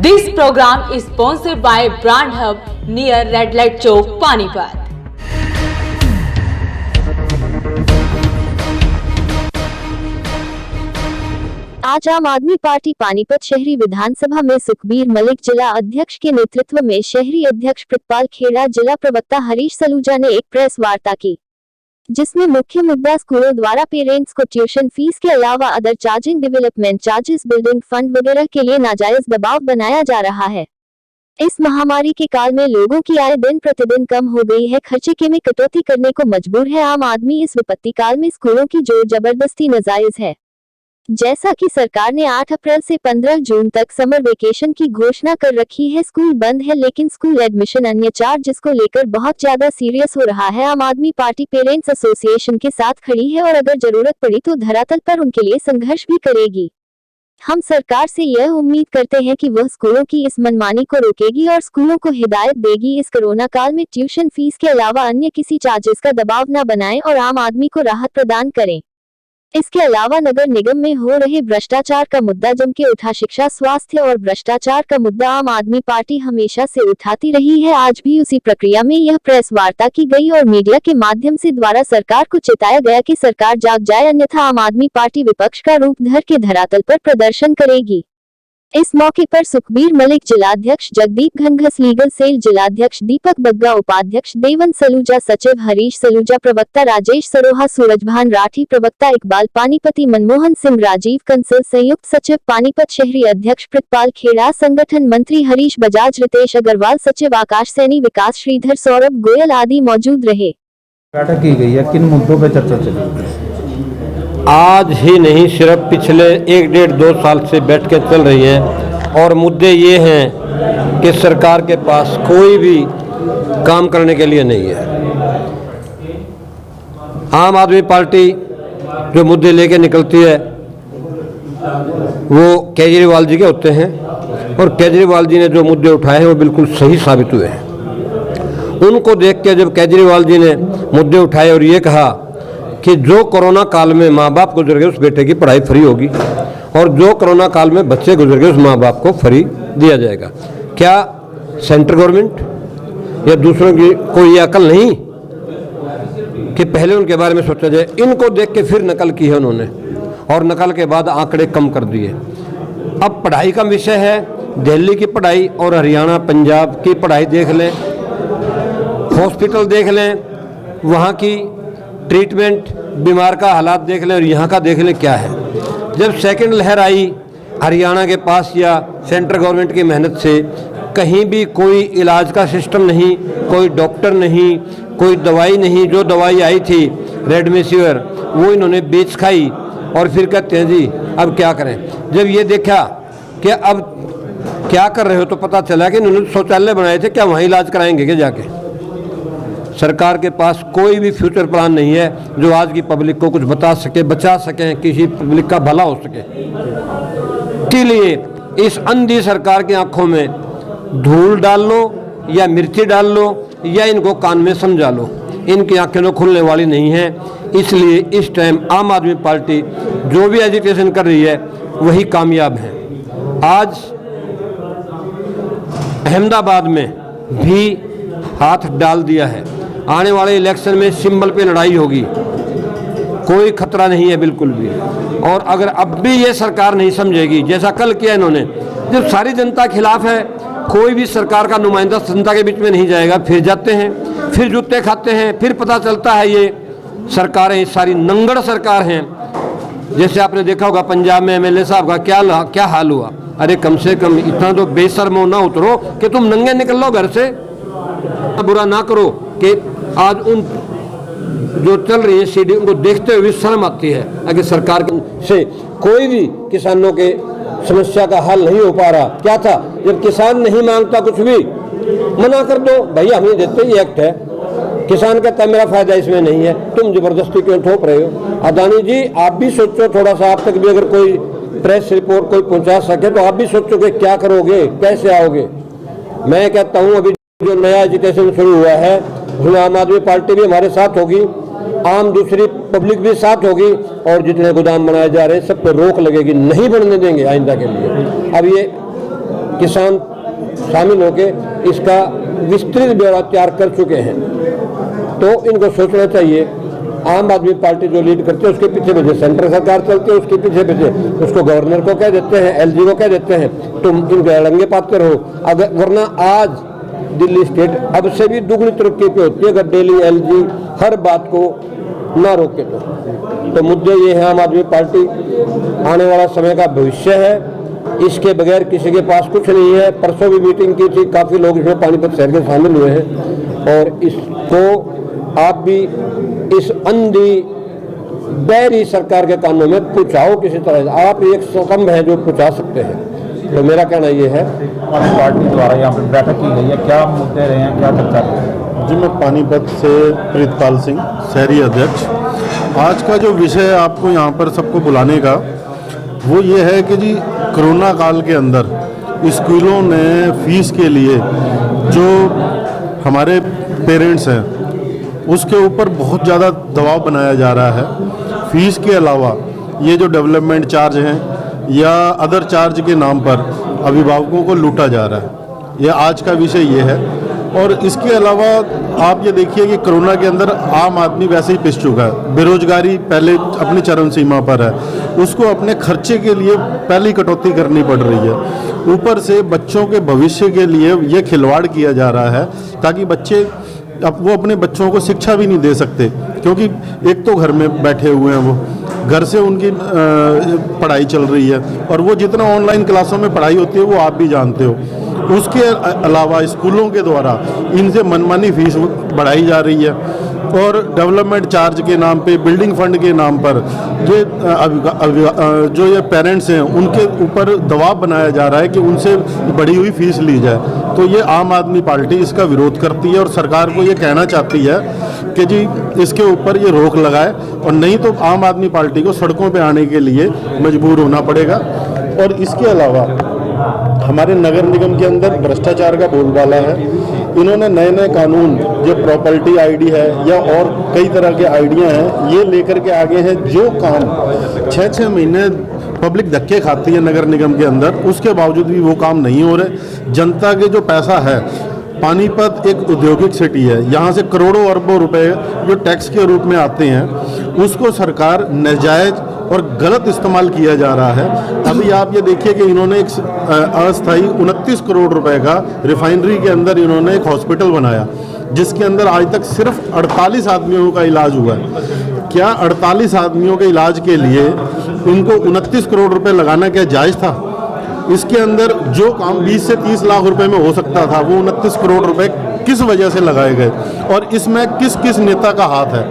This program is sponsored by Brand Hub near Red Light Chowk, Panipat. आज आम आदमी party Panipat शहरी विधानसभा में सुखबीर मलिक जिला अध्यक्ष के नेतृत्व में शहरी अध्यक्ष प्रितपाल खेड़ा, जिला प्रवक्ता हरीश सलूजा ने एक प्रेस वार्ता की, जिसमें मुख्य मुद्दा स्कूलों द्वारा पेरेंट्स को ट्यूशन फीस के अलावा other charging, development charges, building fund वगैरह के लिए नाजायज दबाव बनाया जा रहा है। इस महामारी के काल में लोगों की आय दिन प्रतिदिन कम हो गई है, खर्चे में कटौती करने को मजबूर है। आम आदमी इस विपत्ति काल में स्कूलों की जोर जबरदस्ती नाजायज है। जैसा कि सरकार ने 8 अप्रैल से 15 जून तक समर वेकेशन की घोषणा कर रखी है, स्कूल बंद है, लेकिन स्कूल एडमिशन अन्य चार्जेस को लेकर बहुत ज्यादा सीरियस हो रहा है। आम आदमी पार्टी पेरेंट्स एसोसिएशन के साथ खड़ी है और अगर जरूरत पड़ी तो धरातल पर उनके लिए संघर्ष भी करेगी। हम सरकार से यह उम्मीद करते हैं कि वह स्कूलों की इस मनमानी को रोकेगी और स्कूलों को हिदायत देगी इस कोरोना काल में ट्यूशन फीस के अलावा अन्य किसी चार्जेस का दबाव न बनाएं और आम आदमी को राहत प्रदान करें। इसके अलावा नगर निगम में हो रहे भ्रष्टाचार का मुद्दा जम के उठा। शिक्षा, स्वास्थ्य और भ्रष्टाचार का मुद्दा आम आदमी पार्टी हमेशा से उठाती रही है। आज भी उसी प्रक्रिया में यह प्रेस वार्ता की गई और मीडिया के माध्यम से द्वारा सरकार को चेताया गया कि सरकार जाग जाए, अन्यथा आम आदमी पार्टी विपक्ष का रूप धर के धरातल पर प्रदर्शन करेगी। इस मौके पर सुखबीर मलिक जिलाध्यक्ष, जगदीप घनघस लीगल सेल जिलाध्यक्ष, दीपक बग्गा उपाध्यक्ष, देवंत सलूजा सचिव, हरीश सलूजा प्रवक्ता, राजेश सरोहा, सूरजभान राठी प्रवक्ता, इकबाल पानीपति, मनमोहन सिंह, राजीव कंसल संयुक्त सचिव, पानीपत शहरी अध्यक्ष प्रितपाल खेड़ा, संगठन मंत्री हरीश बजाज, रितेश अग्रवाल सचिव, आकाश सैनी, विकास श्रीधर, सौरभ गोयल आदि मौजूद रहे। बैठक की गई है, किन मुद्दों पर चर्चा चली? आज ही नहीं, सिर्फ पिछले 1-1.5-2 साल से बैठ के चल रही है और मुद्दे ये हैं कि सरकार के पास कोई भी काम करने के लिए नहीं है। आम आदमी पार्टी जो मुद्दे लेके निकलती है वो केजरीवाल जी के होते हैं और केजरीवाल जी ने जो मुद्दे उठाए हैं वो बिल्कुल सही साबित हुए हैं। उनको देख के जब केजरीवाल जी ने मुद्दे उठाए और ये कहा कि जो कोरोना काल में माँ बाप गुजर गए उस बेटे की पढ़ाई फ्री होगी और जो कोरोना काल में बच्चे गुजर गए उस माँ बाप को फ्री दिया जाएगा, क्या सेंट्रल गवर्नमेंट या दूसरों की कोई अकल नहीं कि पहले उनके बारे में सोचा जाए? इनको देख के फिर नकल की है उन्होंने और नकल के बाद आंकड़े कम कर दिए। अब पढ़ाई का विषय है, दिल्ली की पढ़ाई और हरियाणा पंजाब की पढ़ाई देख लें, हॉस्पिटल देख लें, वहाँ की ट्रीटमेंट, बीमार का हालात देख लें और यहाँ का देख लें क्या है। जब सेकंड लहर आई हरियाणा के पास या सेंट्रल गवर्नमेंट की मेहनत से कहीं भी कोई इलाज का सिस्टम नहीं, कोई डॉक्टर नहीं, कोई दवाई नहीं। जो दवाई आई थी रेमडेसिविर वो इन्होंने बेच खाई और फिर कहते हैं जी अब क्या करें। जब ये देखा कि अब क्या कर रहे हो तो पता चला कि इन्होंने शौचालय बनाए थे, क्या वहाँ इलाज कराएंगे क्या जाके? सरकार के पास कोई भी फ्यूचर प्लान नहीं है जो आज की पब्लिक को कुछ बता सके, बचा सकें, किसी पब्लिक का भला हो सके। इसीलिए इस अंधी सरकार की आंखों में धूल डाल लो या मिर्ची डाल लो या इनको कान में समझा लो, इनकी आंखें तो खुलने वाली नहीं है। इसलिए इस टाइम आम आदमी पार्टी जो भी एजिटेशन कर रही है वही कामयाब है। आज अहमदाबाद में भी हाथ डाल दिया है, आने वाले इलेक्शन में सिंबल पे लड़ाई होगी, कोई खतरा नहीं है बिल्कुल भी। और अगर अब भी ये सरकार नहीं समझेगी, जैसा कल किया इन्होंने, जब सारी जनता खिलाफ है, कोई भी सरकार का नुमाइंदा जनता के बीच में नहीं जाएगा, फिर जाते हैं, फिर जूते खाते हैं, फिर पता चलता है ये सरकारें सारी नंगड़ सरकार हैं। जैसे आपने देखा होगा पंजाब में एमएलए साहब का क्या हाल हुआ। अरे कम से कम इतना तो बेशर्मो ना उतरो कि तुम नंगे निकल लो घर से। बुरा ना करो कि आज उन जो चल रही है सीडी उनको देखते हुए शर्म आती है। अगर सरकार से कोई भी किसानों के समस्या का हल नहीं हो पा रहा, क्या था जब किसान नहीं मांगता कुछ भी मना कर दो, भैया हम नहीं देते, ये एक्ट है। किसान कहता मेरा फायदा इसमें नहीं है, तुम जबरदस्ती क्यों ठोक रहे हो? अदानी जी आप भी सोचो थोड़ा सा, आप तक भी अगर कोई प्रेस रिपोर्ट कोई पहुंचा सके तो आप भी सोचो कि क्या करोगे, कैसे आओगे। मैं कहता हूँ अभी जो नया एजुकेशन शुरू हुआ है उसमें आम आदमी पार्टी भी हमारे साथ होगी, आम दूसरी पब्लिक भी साथ होगी और जितने गोदाम बनाए जा रहे हैं सब पे रोक लगेगी, नहीं बनने देंगे आइंदा के लिए। अब ये किसान शामिल होकर इसका विस्तृत ब्यौरा तैयार कर चुके हैं। तो इनको सोचना चाहिए, आम आदमी पार्टी जो लीड करती है उसके पीछे पीछे सेंट्रल सरकार चलती है, उसके पीछे पीछे उसको गवर्नर को कह देते हैं, एलजी को कह देते हैं, तुम इनके अड़ंगे पाते रहो। अगर वरना आज दिल्ली स्टेट अब से भी दुगनी तरक्की पे होती है अगर डेली एलजी हर बात को ना रोके तो मुद्दे ये है, आम आदमी पार्टी आने वाला समय का भविष्य है, इसके बगैर किसी के पास कुछ नहीं है। परसों भी मीटिंग की थी, काफ़ी लोग इसमें पानीपत शहर के शामिल हुए हैं और इसको आप भी इस अंधी बैरी सरकार के कानों में पहुँचाओ किसी तरह। आप एक स्तंभ है जो पहुँचा सकते हैं। तो मेरा कहना ये है, पार्टी द्वारा यहाँ पर बैठक की गई है, क्या मुद्दे रहे हैं, क्या चर्चा रही? जी, मैं पानीपत से प्रीतपाल सिंह, शहरी अध्यक्ष। आज का जो विषय है आपको यहाँ पर सबको बुलाने का वो ये है कि जी कोरोना काल के अंदर स्कूलों ने फीस के लिए जो हमारे पेरेंट्स हैं उसके ऊपर बहुत ज़्यादा दबाव बनाया जा रहा है। फीस के अलावा ये जो डेवलपमेंट चार्ज हैं या अदर चार्ज के नाम पर अभिभावकों को लूटा जा रहा है, ये आज का विषय ये है। और इसके अलावा आप ये देखिए कि कोरोना के अंदर आम आदमी वैसे ही पिस चुका है, बेरोजगारी पहले अपनी चरम सीमा पर है, उसको अपने खर्चे के लिए पहली कटौती करनी पड़ रही है। ऊपर से बच्चों के भविष्य के लिए ये खिलवाड़ किया जा रहा है ताकि बच्चे अब वो अपने बच्चों को शिक्षा भी नहीं दे सकते, क्योंकि एक तो घर में बैठे हुए हैं, वो घर से उनकी पढ़ाई चल रही है और वो जितना ऑनलाइन क्लासों में पढ़ाई होती है वो आप भी जानते हो। उसके अलावा स्कूलों के द्वारा इनसे मनमानी फीस बढ़ाई जा रही है और डेवलपमेंट चार्ज के नाम पे, बिल्डिंग फंड के नाम पर जो ये पेरेंट्स हैं उनके ऊपर दबाव बनाया जा रहा है कि उनसे बढ़ी हुई फीस ली जाए। तो ये आम आदमी पार्टी इसका विरोध करती है और सरकार को ये कहना चाहती है कि जी इसके ऊपर ये रोक लगाए, और नहीं तो आम आदमी पार्टी को सड़कों पे आने के लिए मजबूर होना पड़ेगा। और इसके अलावा हमारे नगर निगम के अंदर भ्रष्टाचार का बोलबाला है। इन्होंने नए नए कानून जो प्रॉपर्टी आईडी है या और कई तरह के आइडिया हैं ये लेकर के आगे हैं, जो काम 6-6 महीने पब्लिक धक्के खाती है नगर निगम के अंदर, उसके बावजूद भी वो काम नहीं हो रहे। जनता के जो पैसा है, पानीपत एक औद्योगिक सिटी है, यहाँ से करोड़ों अरबों रुपए जो टैक्स के रूप में आते हैं उसको सरकार नाजायज और गलत इस्तेमाल किया जा रहा है। अभी आप ये देखिए कि इन्होंने एक अस्थायी 29 करोड़ रुपए का रिफाइनरी के अंदर इन्होंने एक हॉस्पिटल बनाया जिसके अंदर आज तक सिर्फ 48 आदमियों का इलाज हुआ है। क्या 48 आदमियों के इलाज के लिए इनको 29 करोड़ रुपए लगाना क्या जायज़ था? इसके अंदर जो काम 20 से 30 लाख रुपए में हो सकता था वो 29 करोड़ रुपए किस वजह से लगाए गए, और इसमें किस किस नेता का हाथ है?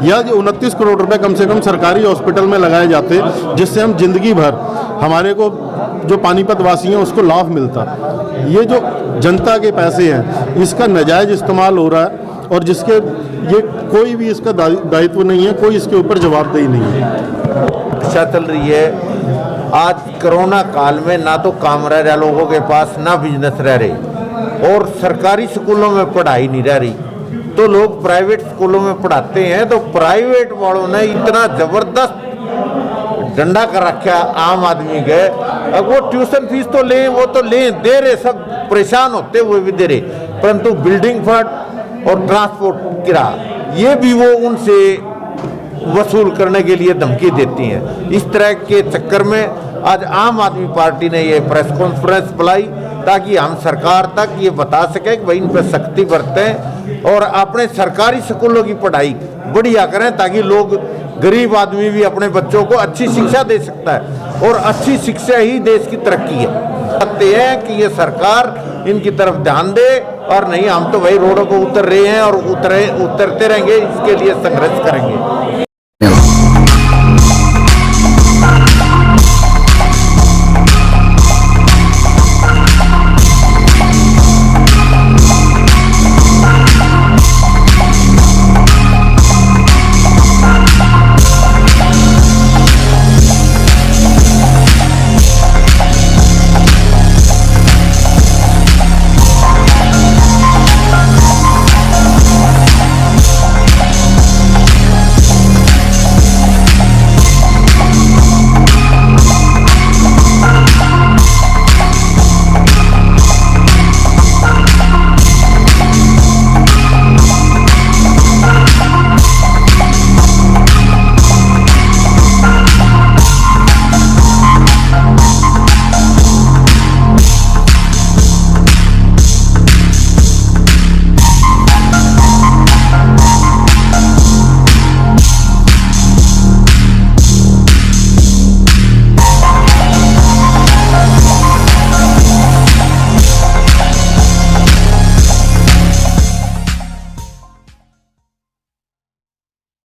या जो 29 करोड़ रुपए कम से कम सरकारी हॉस्पिटल में लगाए जाते जिससे हम जिंदगी भर हमारे को जो पानीपत वासी हैं उसको लाभ मिलता। ये जो जनता के पैसे हैं इसका नाजायज इस्तेमाल हो रहा है और जिसके ये कोई भी इसका दायित्व नहीं है, कोई इसके ऊपर जवाबदेही नहीं है। शिक्षा चल रही है। आज कोरोना काल में ना तो काम रह रहा लोगों के पास, ना बिजनेस रह रहे, और सरकारी स्कूलों में पढ़ाई नहीं रह रही तो लोग प्राइवेट स्कूलों में पढ़ाते हैं। तो प्राइवेट वालों ने इतना जबरदस्त डंडा कर रखा आम आदमी के। अब वो ट्यूशन फीस तो लें, वो तो लें, दे रहे, सब परेशान होते हुए भी दे रहे, परंतु बिल्डिंग फंड और ट्रांसपोर्ट किराया ये भी वो उनसे वसूल करने के लिए धमकी देती हैं। इस तरह के चक्कर में आज आम आदमी पार्टी ने ये प्रेस कॉन्फ्रेंस बुलाई ताकि हम सरकार तक ये बता सकें कि भाई इन पर सख्ती बरतें और अपने सरकारी स्कूलों की पढ़ाई बढ़िया करें ताकि लोग, गरीब आदमी भी अपने बच्चों को अच्छी शिक्षा दे सकता है, और अच्छी शिक्षा ही देश की तरक्की है। कहते हैं कि ये सरकार इनकी तरफ ध्यान दे, और नहीं हम तो भाई रोडों पर उतर रहे हैं और उतरते रहेंगे, इसके लिए संघर्ष करेंगे।